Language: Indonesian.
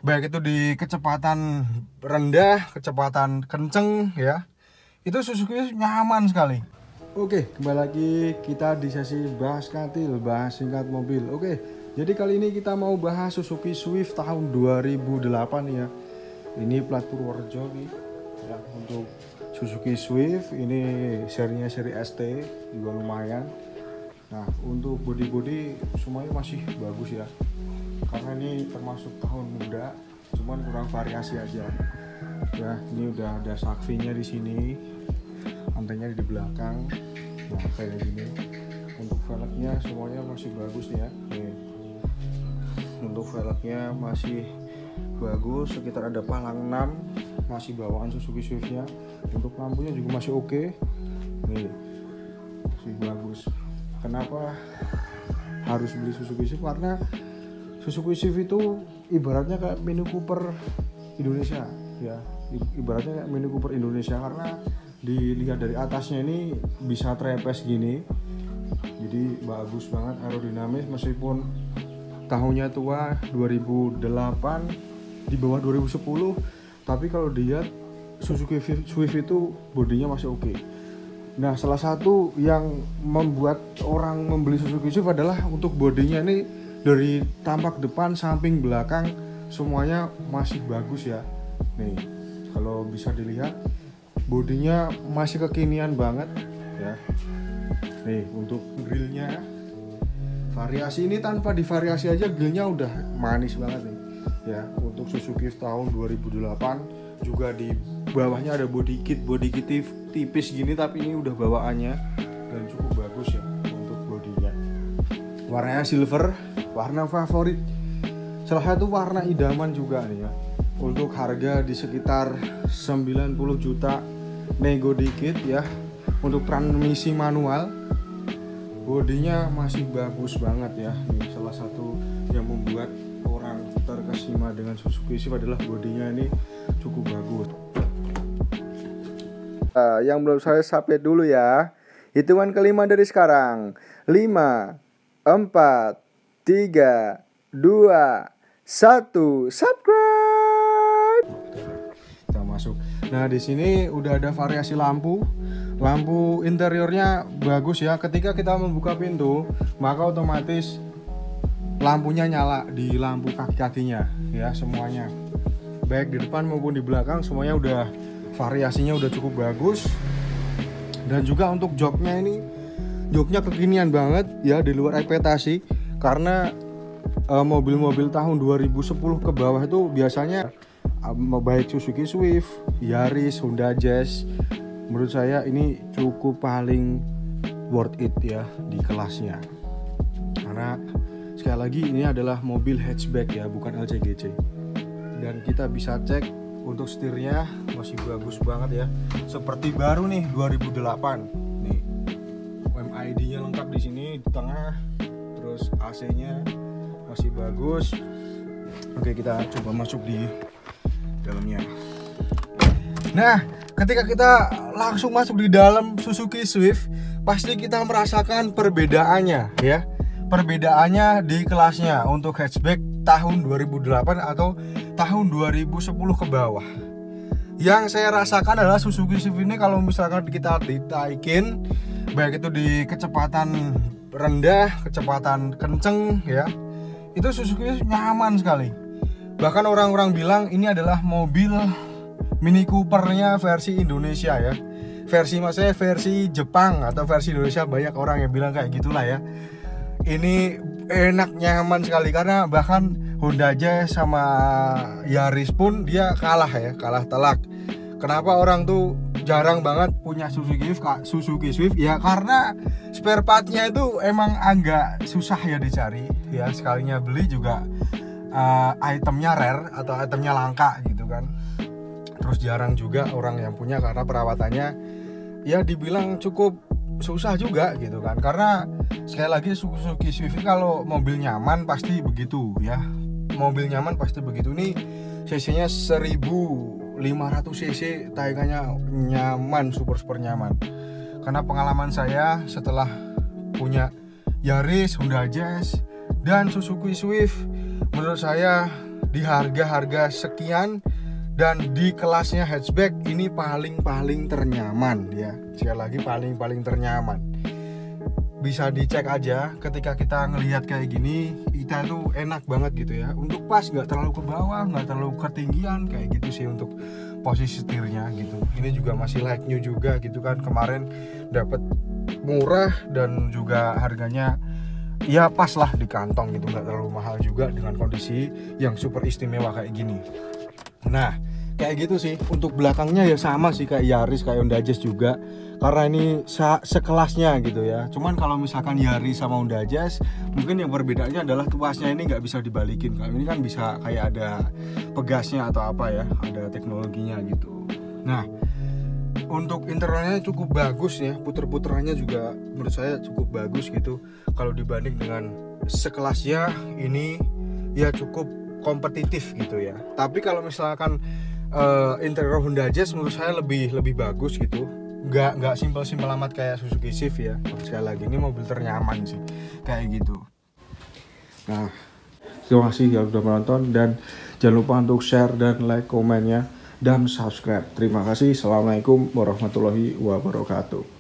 baik itu di kecepatan rendah, kecepatan kenceng ya, itu Suzuki nyaman sekali. Oke, kembali lagi kita di sesi bahas katil, bahas singkat mobil. Oke, jadi kali ini kita mau bahas Suzuki Swift tahun 2008 ya. Ini plat Purworejo nih ya, untuk Suzuki Swift ini serinya seri ST juga lumayan. Nah, untuk bodi semuanya masih bagus ya, karena ini termasuk tahun muda, cuman kurang variasi aja ya. Ini udah ada sakvinya di sini, antenya di belakang, nah kayak gini. Untuk velgnya semuanya masih bagus ya. Nih, untuk velgnya masih bagus, sekitar ada palang 6, masih bawaan Suzuki Swiftnya. Untuk lampunya juga masih oke. Nih, masih bagus. Kenapa harus beli Suzuki Swift? Karena Suzuki Swift itu ibaratnya kayak Mini Cooper Indonesia ya, ibaratnya kayak Mini Cooper Indonesia, karena dilihat dari atasnya ini bisa trepes gini, jadi bagus banget, aerodinamis. Meskipun tahunnya tua 2008, di bawah 2010, tapi kalau dilihat Suzuki Swift itu bodinya masih oke. Nah, salah satu yang membuat orang membeli Suzuki Swift adalah untuk bodinya ini, dari tampak depan, samping, belakang semuanya masih bagus ya. Nih, kalau bisa dilihat bodinya masih kekinian banget ya. Nih, untuk grillnya, variasi ini tanpa divariasi aja grillnya udah manis banget nih ya. Untuk Suzuki tahun 2008 juga di bawahnya ada body kit tipis gini, tapi ini udah bawaannya dan cukup bagus ya. Untuk bodinya warnanya silver, warna favorit, salah satu warna idaman juga nih ya. Untuk harga di sekitar 90 juta, nego dikit ya. Untuk transmisi manual, bodinya masih bagus banget ya. Ini salah satu yang membuat orang terkesima dengan Suzuki Swift adalah bodinya ini cukup bagus. Yang belum saya update dulu ya. Hitungan kelima dari sekarang. 5, 4, 3, 2, 1, subscribe. Kita masuk. Nah, di sini udah ada variasi lampu. Lampu interiornya bagus ya. Ketika kita membuka pintu, maka otomatis lampunya nyala di lampu kaki-kakinya ya, semuanya. Baik di depan maupun di belakang semuanya udah variasinya udah cukup bagus. Dan juga untuk joknya ini, joknya kekinian banget ya, di luar ekspektasi. Karena mobil-mobil tahun 2010 ke bawah itu biasanya baik Suzuki Swift, Yaris, Honda Jazz, menurut saya ini cukup paling worth it ya di kelasnya. Karena sekali lagi ini adalah mobil hatchback ya, bukan LCGC. Dan kita bisa cek untuk setirnya masih bagus banget ya, seperti baru nih 2008. Nih, MID-nya lengkap di sini di tengah, terus AC-nya masih bagus. Oke, kita coba masuk di dalamnya. Nah, ketika kita langsung masuk di dalam Suzuki Swift, pasti kita merasakan perbedaannya ya. Perbedaannya di kelasnya untuk hatchback tahun 2008 atau tahun 2010 ke bawah. Yang saya rasakan adalah Suzuki Swift ini kalau misalkan kita ditaikin, baik itu di kecepatan rendah, kecepatan kenceng ya, itu Suzuki nyaman sekali. Bahkan orang-orang bilang ini adalah mobil Mini Coopernya versi Indonesia ya. Maksudnya versi Jepang atau versi Indonesia, banyak orang yang bilang kayak gitulah ya. Ini enak, nyaman sekali, karena bahkan Honda Jazz sama Yaris pun dia kalah ya, kalah telak. Kenapa orang tuh jarang banget punya Suzuki Swift ya, karena spare partnya itu emang agak susah ya dicari ya. Sekalinya beli juga itemnya rare atau itemnya langka gitu kan. Terus jarang juga orang yang punya, karena perawatannya ya dibilang cukup susah juga gitu kan. Karena sekali lagi Suzuki Swift kalau mobil nyaman pasti begitu ya. Mobil nyaman pasti begitu. Nih cc-nya 1500 cc, tayangannya nyaman, super nyaman. Karena pengalaman saya setelah punya Yaris, Honda Jazz dan Suzuki Swift, menurut saya di harga-harga sekian dan di kelasnya hatchback ini paling ternyaman ya. Sekali lagi paling ternyaman. Bisa dicek aja ketika kita ngelihat kayak gini, kita tuh enak banget gitu ya. Untuk pas, nggak terlalu ke bawah, nggak terlalu ketinggian kayak gitu sih untuk posisi setirnya gitu. Ini juga masih like new juga gitu kan. Kemarin dapat murah dan juga harganya ya pas lah di kantong gitu, nggak terlalu mahal juga dengan kondisi yang super istimewa kayak gini. Nah kayak gitu sih. Untuk belakangnya ya sama sih kayak Yaris, kayak Honda Jazz juga, karena ini sekelasnya gitu ya. Cuman kalau misalkan Yaris sama Honda Jazz, mungkin yang perbedaannya adalah tuasnya ini nggak bisa dibalikin. Kalau ini kan bisa kayak ada pegasnya atau apa ya, ada teknologinya gitu. Nah untuk interiornya cukup bagus ya, puter-puterannya juga menurut saya cukup bagus gitu. Kalau dibanding dengan sekelasnya ini ya cukup kompetitif gitu ya. Tapi kalau misalkan interior Honda Jazz menurut saya lebih bagus gitu. Nggak simpel amat kayak Suzuki Swift ya. Sekali lagi ini mobil ternyaman sih kayak gitu. Nah terima kasih yang sudah menonton, dan jangan lupa untuk share dan like komennya dan subscribe. Terima kasih. Assalamualaikum warahmatullahi wabarakatuh.